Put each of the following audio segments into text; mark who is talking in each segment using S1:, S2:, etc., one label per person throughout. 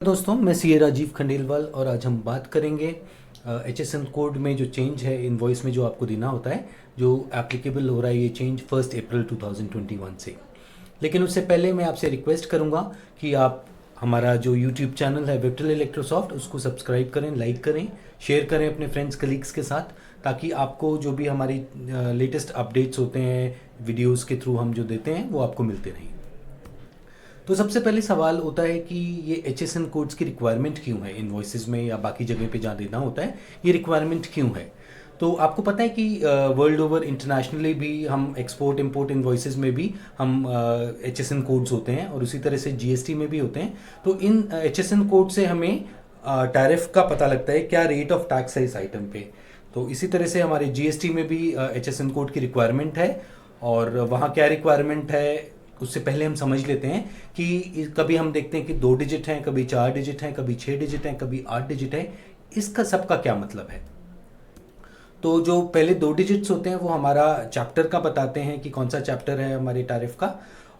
S1: दोस्तों, मैं सीए राजीव खंडेलवाल और आज हम बात करेंगे HSN कोड में जो चेंज है इनवॉइस में जो आपको देना होता है, जो एप्लीकेबल हो रहा है ये चेंज 1 अप्रैल 2021 से। लेकिन उससे पहले मैं आपसे रिक्वेस्ट करूंगा कि आप हमारा जो यूट्यूब चैनल है वेबटेल इलेक्ट्रोसॉफ्ट उसको सब्सक्राइब करें, लाइक करें, शेयर करें अपने फ्रेंड्स कलीग्स के साथ, ताकि आपको जो भी हमारी लेटेस्ट अपडेट्स होते हैं वीडियोज़ के थ्रू हम जो देते हैं वो आपको मिलते रहें। तो सबसे पहले सवाल होता है कि ये HSN कोड्स की रिक्वायरमेंट क्यों है इनवॉइसेज में या बाकी जगह पे जहाँ देना होता है, ये रिक्वायरमेंट क्यों है। तो आपको पता है कि वर्ल्ड ओवर इंटरनेशनली भी हम एक्सपोर्ट इंपोर्ट इनवॉइसेज में भी हम HSN कोड्स होते हैं और उसी तरह से GST में भी होते हैं। तो इन HSN कोड से हमें टैरिफ का पता लगता है, क्या रेट ऑफ टैक्स है इस आइटम पे। तो इसी तरह से हमारे GST में भी HSN कोड की रिक्वायरमेंट है। और वहाँ क्या रिक्वायरमेंट है उससे पहले हम समझ लेते हैं कि कभी हम देखते हैं कि 2 डिजिट हैं, कभी 4 डिजिट हैं, कभी 6 डिजिट हैं, कभी 8 डिजिट है। इसका सबका क्या मतलब है। तो जो पहले 2 डिजिट्स होते हैं वो हमारा चैप्टर का बताते हैं कि कौन सा चैप्टर है हमारे टैरिफ का।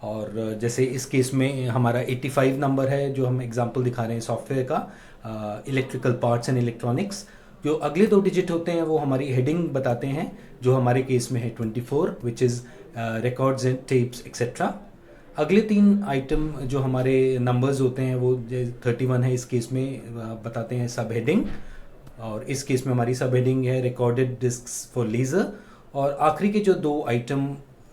S1: और जैसे इस केस में हमारा 85 नंबर है जो हम एग्जांपल दिखा रहे हैं सॉफ्टवेयर का, इलेक्ट्रिकल पार्ट्स एंड इलेक्ट्रॉनिक्स। जो अगले 2 डिजिट होते हैं वो हमारी हेडिंग बताते हैं, जो हमारे केस में है 24, which is records and tapes etcetera. अगले 3 आइटम जो हमारे नंबर्स होते हैं वो 31 है, इस केस में बताते हैं सब हेडिंग, और इस केस में हमारी सब हेडिंग है रिकॉर्डेड डिस्क्स फॉर लीजर। और आखिरी के जो 2 आइटम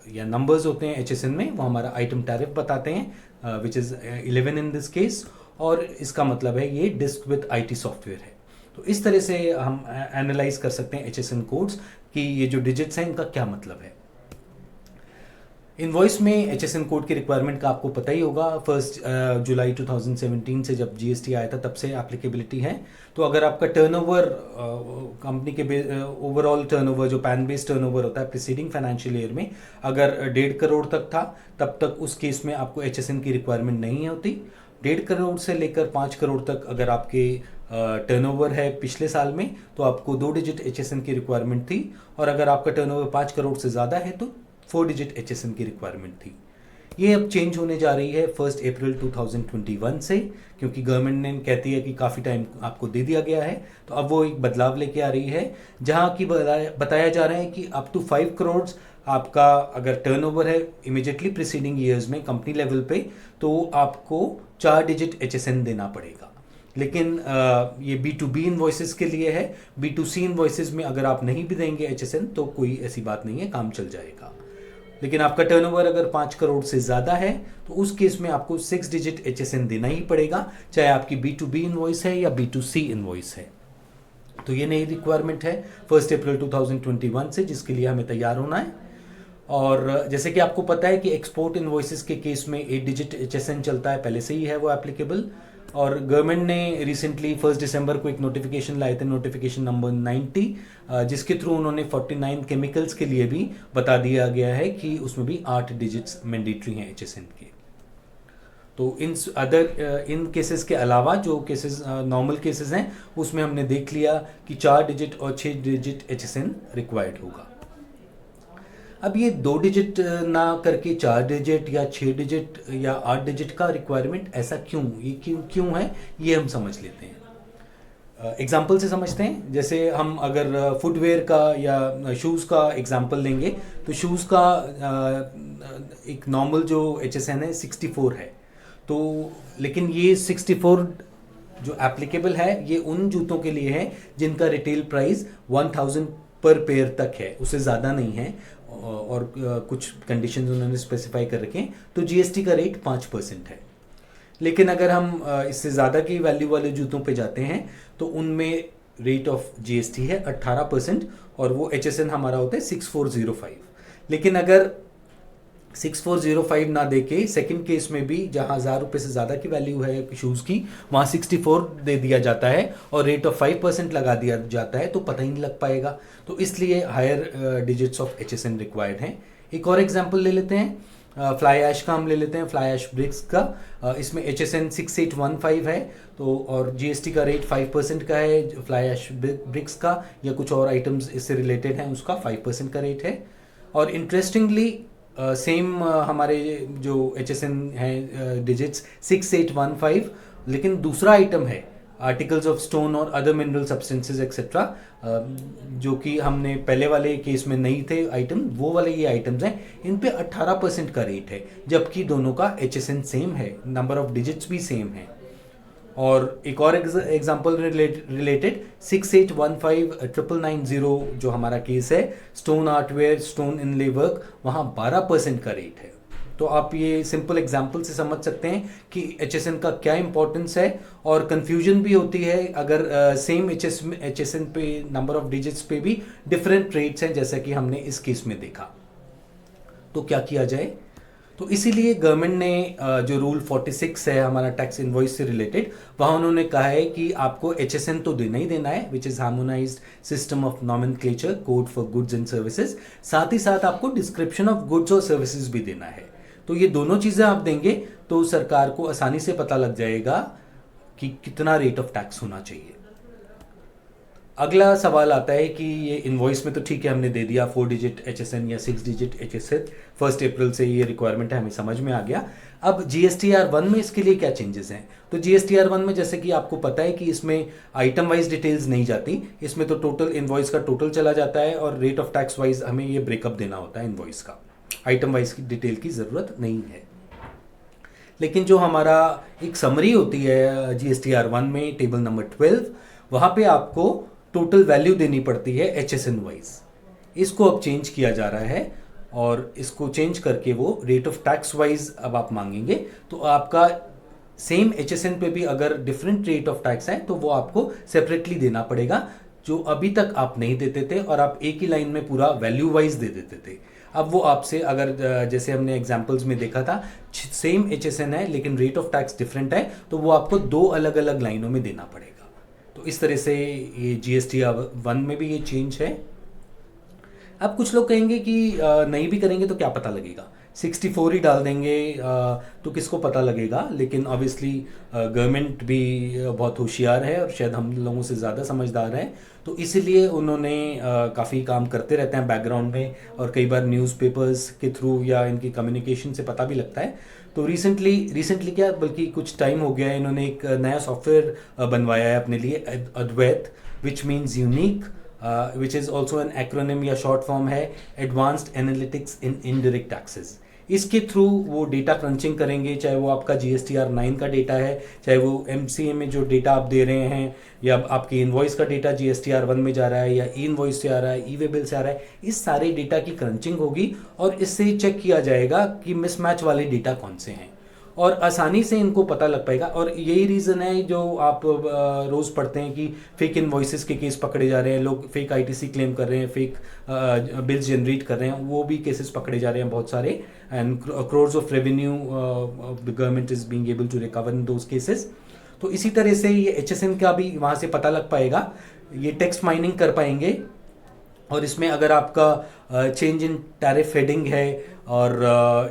S1: या नंबर्स होते हैं HSN में वो हमारा आइटम टैरिफ बताते हैं, which is 11 in this case. और इसका मतलब है ये डिस्क विद IT सॉफ्टवेयर है। तो इस तरह से हम एनालाइज कर सकते हैं HSN कोड्स कि ये जो डिजिट्स हैं इनका क्या मतलब है। इनवॉइस में HSN कोड की रिक्वायरमेंट का आपको पता ही होगा, 1 जुलाई 2017 से जब GST आया था तब से एप्लीकेबिलिटी है। तो अगर आपका टर्नओवर कंपनी के ओवरऑल टर्नओवर जो पैन बेस्ड टर्नओवर होता है प्रीसीडिंग फाइनेंशियल ईयर में अगर 1.5 करोड़ तक था, तब तक उस केस में आपको HSN की रिक्वायरमेंट नहीं होती। 1.5 करोड़ से लेकर 5 करोड़ तक अगर आपके टर्नओवर है पिछले साल में तो आपको 2 डिजिट HSN की रिक्वायरमेंट थी। और अगर आपका टर्नओवर 5 करोड़ से ज़्यादा है तो 4 डिजिट HSN की रिक्वायरमेंट थी। ये अब चेंज होने जा रही है 1 अप्रैल 2021 से, क्योंकि गवर्नमेंट ने कहती है कि काफ़ी टाइम आपको दे दिया गया है। तो अब वो एक बदलाव लेके आ रही है, जहाँ की बताया जा रहा है कि अप टू 5 करोड़ आपका अगर टर्नओवर है इमीडिएटली प्रीसीडिंग ईयर्स में कंपनी लेवल पे, तो आपको 4 डिजिट HSN देना पड़ेगा। लेकिन ये B2B इनवॉइसेस के लिए है। B2C इनवॉइसेस में अगर आप नहीं भी देंगे HSN तो कोई ऐसी बात नहीं है, काम चल जाएगा। लेकिन आपका टर्नओवर अगर 5 करोड़ से ज़्यादा है तो उस केस में आपको 6 डिजिट HSN देना ही पड़ेगा, चाहे आपकी B2B इनवॉइस है या B2C इनवॉइस है। तो ये नई रिक्वायरमेंट है 1 अप्रैल 2021 से, जिसके लिए हमें तैयार होना है। और जैसे कि आपको पता है कि एक्सपोर्ट इनवॉइसेस के केस में 8 डिजिट HSN चलता है, पहले से ही है वो एप्लीकेबल। और गवर्नमेंट ने रिसेंटली 1 दिसंबर को एक नोटिफिकेशन लाए थे, नोटिफिकेशन नंबर 90, जिसके थ्रू उन्होंने 49 केमिकल्स के लिए भी बता दिया गया है कि उसमें भी 8 डिजिट्स मैंडेटरी हैं HSN के। तो इन केसेस के अलावा जो केसेस नॉर्मल केसेस हैं उसमें हमने देख लिया कि 4 डिजिट और 6 डिजिट HSN रिक्वायर्ड होगा। अब ये 2 डिजिट ना करके 4 डिजिट या 6 डिजिट या 8 डिजिट का रिक्वायरमेंट ऐसा क्यों, ये क्यों है, ये हम समझ लेते हैं। एग्जाम्पल से समझते हैं। जैसे हम अगर फुटवेयर का या शूज़ का एग्जाम्पल लेंगे तो शूज़ का एक नॉर्मल जो HSN है 64 है। तो लेकिन ये 64 जो एप्लीकेबल है ये उन जूतों के लिए है जिनका रिटेल प्राइस 1000 पर पेयर तक है, उससे ज़्यादा नहीं है। और कुछ कंडीशंस उन्होंने स्पेसिफाई कर रखे हैं। तो GST का रेट 5% है। लेकिन अगर हम इससे ज़्यादा की वैल्यू वाले जूतों पे जाते हैं तो उनमें रेट ऑफ GST है 18% और वो HSN हमारा होता है 6405। लेकिन अगर 6405 ना देके सेकंड केस में भी जहां 1000 रुपये से ज़्यादा की वैल्यू है शूज़ की, वहाँ 64 दे दिया जाता है और रेट ऑफ 5% लगा दिया जाता है, तो पता ही नहीं लग पाएगा। तो इसलिए higher digits of HSN required हैं। एक और एग्जांपल ले लेते हैं, फ्लाई ऐश का हम ले लेते हैं, फ्लाई ऐश ब्रिक्स का। इसमें HSN 6815 है तो, और GST का रेट 5% का है फ्लाई ऐश ब्रिक्स का, या कुछ और आइटम्स इससे रिलेटेड हैं उसका 5% का रेट है। और इंटरेस्टिंगली सेम हमारे जो HSN हैं डिजिट्स 6815 लेकिन दूसरा आइटम है आर्टिकल्स ऑफ स्टोन और अदर मिनरल सब्सटेंसेज एक्सेट्रा, जो कि हमने पहले वाले केस में नहीं थे आइटम, वो वाले ये आइटम्स हैं, इन पे 18% का रेट है, जबकि दोनों का HSN सेम है, नंबर ऑफ डिजिट्स भी सेम है। और एक और एग्जांपल रिलेटेड 6815,990 जो हमारा केस है, स्टोन आर्टवेयर, स्टोन इनले वर्क, वहाँ 12% का रेट है। तो आप ये सिंपल एग्जांपल से समझ सकते हैं कि HSN का क्या इंपॉर्टेंस है, और कंफ्यूजन भी होती है अगर सेम HSN पे नंबर ऑफ डिजिट्स पे भी डिफरेंट रेट्स हैं, जैसा कि हमने इस केस में देखा। तो क्या किया जाए? तो इसीलिए गवर्नमेंट ने जो रूल 46 है हमारा टैक्स इनवॉइस से रिलेटेड, वहाँ उन्होंने कहा है कि आपको HSN तो देना ही देना है, which is harmonised system of nomenclature code for goods and services, साथ ही साथ आपको डिस्क्रिप्शन ऑफ गुड्स और सर्विसेज भी देना है। तो ये दोनों चीज़ें आप देंगे तो सरकार को आसानी से पता लग जाएगा कि कितना रेट ऑफ टैक्स होना चाहिए। अगला सवाल आता है कि ये इनवॉइस में तो ठीक है हमने दे दिया 4 डिजिट HSN या 6 डिजिट HSN, 1 अप्रैल से ये रिक्वायरमेंट है, हमें समझ में आ गया। अब GSTR1 में इसके लिए क्या चेंजेस हैं? तो GSTR1 में जैसे कि आपको पता है कि इसमें आइटम वाइज डिटेल्स नहीं जाती, इसमें तो टोटल इनवॉइस का टोटल चला जाता है, और रेट ऑफ टैक्स वाइज हमें ये ब्रेकअप देना होता है इनवॉइस का, आइटम वाइज की डिटेल की ज़रूरत नहीं है। लेकिन जो हमारा एक समरी होती है GSTR1 में टेबल नंबर 12, वहाँ पे आपको टोटल वैल्यू देनी पड़ती है HSN वाइज। इसको अब चेंज किया जा रहा है, और इसको चेंज करके वो रेट ऑफ टैक्स वाइज अब आप मांगेंगे, तो आपका सेम HSN पे भी अगर डिफरेंट रेट ऑफ टैक्स है तो वो आपको सेपरेटली देना पड़ेगा, जो अभी तक आप नहीं देते थे, और आप एक ही लाइन में पूरा वैल्यू वाइज दे देते थे। अब वो आपसे अगर जैसे हमने एग्जांपल्स में देखा था, सेम HSN है लेकिन रेट ऑफ टैक्स डिफरेंट है, तो वो आपको 2 अलग अलग लाइनों में देना पड़ेगा। तो इस तरह से ये GSTR1 में भी ये चेंज है। अब कुछ लोग कहेंगे कि नहीं भी करेंगे तो क्या पता लगेगा, 64 ही डाल देंगे तो किसको पता लगेगा। लेकिन ऑब्वियसली गवर्नमेंट भी बहुत होशियार है और शायद हम लोगों से ज़्यादा समझदार है, तो इसीलिए उन्होंने काफ़ी काम करते रहते हैं बैकग्राउंड में, और कई बार न्यूज़पेपर्स के थ्रू या इनकी कम्युनिकेशन से पता भी लगता है। तो रिसेंटली क्या, बल्कि कुछ टाइम हो गया है, इन्होंने एक नया सॉफ्टवेयर बनवाया है अपने लिए, Advait, which means unique, which is also an acronym या शॉर्ट फॉर्म है advanced analytics in indirect taxes. इसके थ्रू वो डेटा क्रंचिंग करेंगे, चाहे वो आपका GSTR9 का डेटा है, चाहे वो MCA में जो डेटा आप दे रहे हैं, या आपकी इनवॉइस का डेटा GSTR1 में जा रहा है, या ई इनवॉइस से आ रहा है, ई वे बिल से आ रहा है, इस सारे डेटा की क्रंचिंग होगी, और इससे चेक किया जाएगा कि मिसमैच वाले डेटा कौन से हैं, और आसानी से इनको पता लग पाएगा। और यही रीज़न है जो आप रोज़ पढ़ते हैं कि फेक इनवॉइसेस के केस पकड़े जा रहे हैं, लोग फेक ITC क्लेम कर रहे हैं, फेक बिल्स जनरेट कर रहे हैं, वो भी केसेस पकड़े जा रहे हैं बहुत सारे, and crores of revenue the government is being able to recover in those cases. तो इसी तरह से ये HSN का भी वहाँ से पता लग पाएगा, ये टेक्स्ट माइनिंग कर पाएंगे, और इसमें अगर आपका चेंज इन टैरिफ हेडिंग है और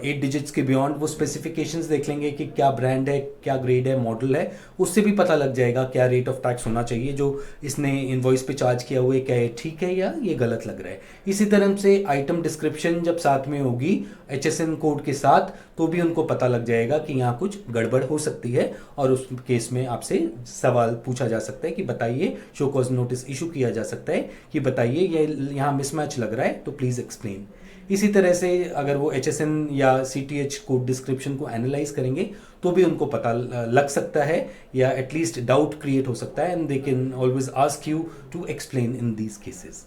S1: 8 डिजिट्स के बियॉन्ड, वो स्पेसिफिकेशंस देख लेंगे कि क्या ब्रांड है, क्या ग्रेड है, मॉडल है, उससे भी पता लग जाएगा क्या रेट ऑफ टैक्स होना चाहिए जो इसने इनवॉइस पे चार्ज किया हुआ है, क्या ये ठीक है या ये गलत लग रहा है। इसी तरह से आइटम डिस्क्रिप्शन जब साथ में होगी HSN कोड के साथ, तो भी उनको पता लग जाएगा कि यहाँ कुछ गड़बड़ हो सकती है, और उस केस में आपसे सवाल पूछा जा सकता है कि बताइए, शो कॉज नोटिस इशू किया जा सकता है कि बताइए ये यहाँ मिसमैच लग रहा है, तो प्लीज़ एक्सप्लेन। इसी तरह से अगर वो HSN या CTH कोड डिस्क्रिप्शन को एनालाइज करेंगे तो भी उनको पता लग सकता है, या एटलीस्ट डाउट क्रिएट हो सकता है, and they can always ask you to explain in these cases.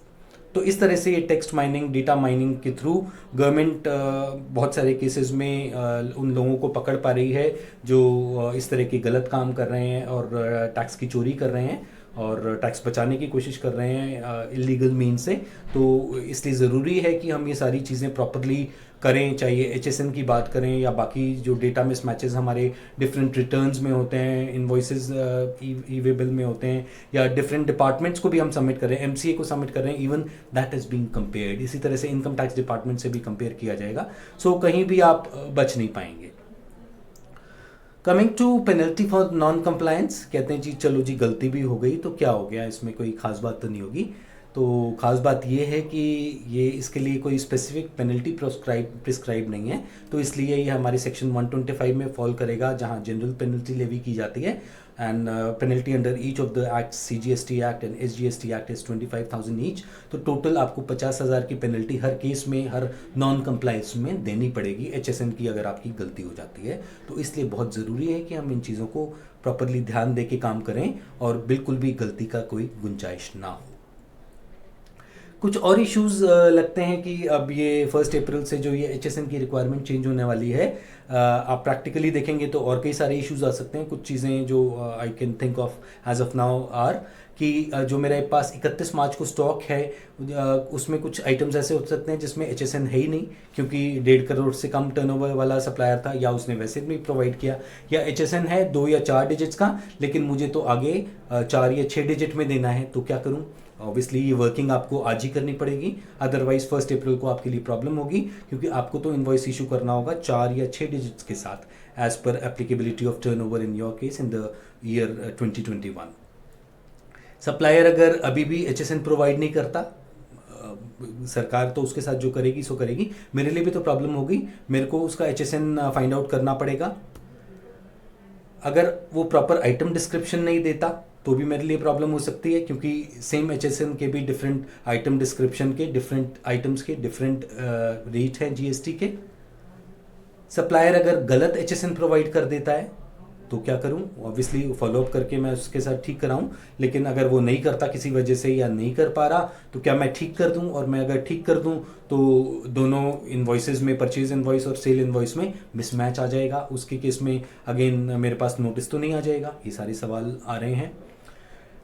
S1: तो इस तरह से ये टेक्स्ट माइनिंग, डेटा माइनिंग के थ्रू गवर्नमेंट बहुत सारे केसेस में उन लोगों को पकड़ पा रही है जो इस तरह के गलत काम कर रहे हैं और टैक्स की चोरी कर रहे हैं और टैक्स बचाने की कोशिश कर रहे हैं इलीगल मीन से। तो इसलिए ज़रूरी है कि हम ये सारी चीज़ें प्रॉपरली करें, चाहे HSN की बात करें या बाकी जो डेटा मिसमैचेस हमारे डिफरेंट रिटर्न्स में होते हैं, इनवॉइसेस ई वे बिल में होते हैं, या डिफरेंट डिपार्टमेंट्स को भी हम सबमिट कर रहे हैं, MCA को सबमिट कर रहे हैं, even that is being compared. इसी तरह से इनकम टैक्स डिपार्टमेंट से भी कंपेयर किया जाएगा, सो कहीं भी आप बच नहीं पाएंगे। Coming to penalty for non compliance, कहते हैं जी चलो जी गलती भी हो गई तो क्या हो गया, इसमें कोई खास बात तो नहीं होगी। तो ख़ास बात ये है कि ये इसके लिए कोई स्पेसिफिक पेनल्टी प्रिस्क्राइब नहीं है, तो इसलिए ये हमारे सेक्शन 125 में फॉल करेगा, जहाँ जनरल पेनल्टी लेवी की जाती है। And penalty under each of the act CGST act and SGST act is 25,000 each. तो टोटल आपको 50,000 की पेनल्टी हर केस में, हर नॉन कंप्लाइंस में देनी पड़ेगी HSN की, अगर आपकी गलती हो जाती है। तो इसलिए बहुत ज़रूरी है कि हम इन चीज़ों को प्रॉपरली ध्यान दे के काम करें और बिल्कुल भी गलती का कोई गुंजाइश ना हो। कुछ और इश्यूज लगते हैं कि अब ये 1 अप्रैल से जो ये HSN की रिक्वायरमेंट चेंज होने वाली है, आप प्रैक्टिकली देखेंगे तो और कई सारे इश्यूज आ सकते हैं। कुछ चीज़ें जो I can think of as of now are कि जो मेरे पास 31 मार्च को स्टॉक है, उसमें कुछ आइटम्स ऐसे हो सकते हैं जिसमें HSN है ही नहीं, क्योंकि 1.5 करोड़ से कम टर्नओवर वाला सप्लायर था, या उसने वैसे भी प्रोवाइड किया, या HSN है 2 या 4 डिजिट्स का, लेकिन मुझे तो आगे 4 या 6 डिजिट में देना है। तो क्या करूं? ऑब्वियसली ये वर्किंग आपको आज ही करनी पड़ेगी, अदरवाइज 1 अप्रैल को आपके लिए प्रॉब्लम होगी, क्योंकि आपको तो इनवॉइस इशू करना होगा 4 या 6 डिजिट्स के साथ, एज पर applicability of turnover in your case in the year 2021। Supplier अगर अभी भी HSN प्रोवाइड नहीं करता, सरकार तो उसके साथ जो करेगी सो करेगी, मेरे लिए भी तो प्रॉब्लम होगी, मेरे को उसका HSN फाइंड आउट करना पड़ेगा। अगर वो प्रॉपर आइटम डिस्क्रिप्शन नहीं देता तो भी मेरे लिए प्रॉब्लम हो सकती है, क्योंकि सेम HSN के भी डिफरेंट आइटम डिस्क्रिप्शन के, डिफरेंट आइटम्स के डिफरेंट रेट हैं GST के। सप्लायर अगर गलत HSN प्रोवाइड कर देता है तो क्या करूं? ऑब्वियसली फॉलोअप करके मैं उसके साथ ठीक कराऊं, लेकिन अगर वो नहीं करता किसी वजह से या नहीं कर पा रहा, तो क्या मैं ठीक कर दूं? और मैं अगर ठीक कर दूं तो दोनों इन्वॉइसेस में, परचेज इन्वॉइस और सेल इन्वॉइस में मिसमैच आ जाएगा। उसके केस में अगेन मेरे पास नोटिस तो नहीं आ जाएगा। ये सारे सवाल आ रहे हैं।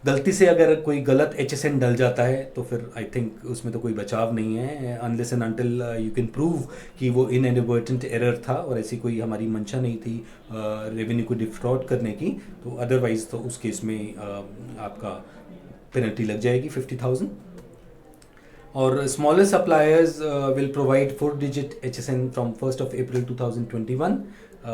S1: गलती से अगर कोई गलत HSN डल जाता है तो फिर आई थिंक उसमें तो कोई बचाव नहीं है, unless and until you can prove कि वो इनएडवर्टेंट एरर था और ऐसी कोई हमारी मंशा नहीं थी रेवेन्यू को डिफ्रॉड करने की। तो अदरवाइज तो उस केस में आपका पेनल्टी लग जाएगी 50,000। और smaller suppliers will provide 4 digit HSN from 1 अप्रैल 2021।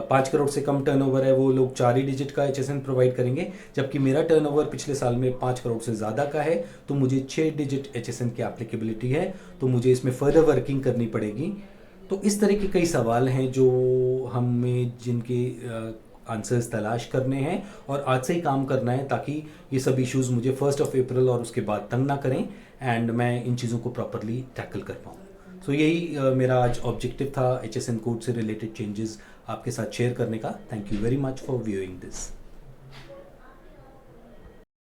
S1: 5 करोड़ से कम टर्नओवर है वो लोग 4 ही डिजिट का HSN प्रोवाइड करेंगे, जबकि मेरा टर्नओवर पिछले साल में 5 करोड़ से ज़्यादा का है, तो मुझे 6 डिजिट HSN की एप्लीकेबिलिटी है, तो मुझे इसमें फर्दर वर्किंग करनी पड़ेगी। तो इस तरह के कई सवाल हैं जो हमें जिनके आंसर्स तलाश करने हैं और आज से ही काम करना है, ताकि ये सब इश्यूज़ मुझे 1 अप्रैल और उसके बाद तंग ना करें एंड मैं इन चीज़ों को प्रॉपरली टैकल कर पाऊँ। सो यही मेरा आज ऑब्जेक्टिव था HSN कोड से रिलेटेड चेंजेस आपके साथ शेयर करने का। Thank you very much for viewing this.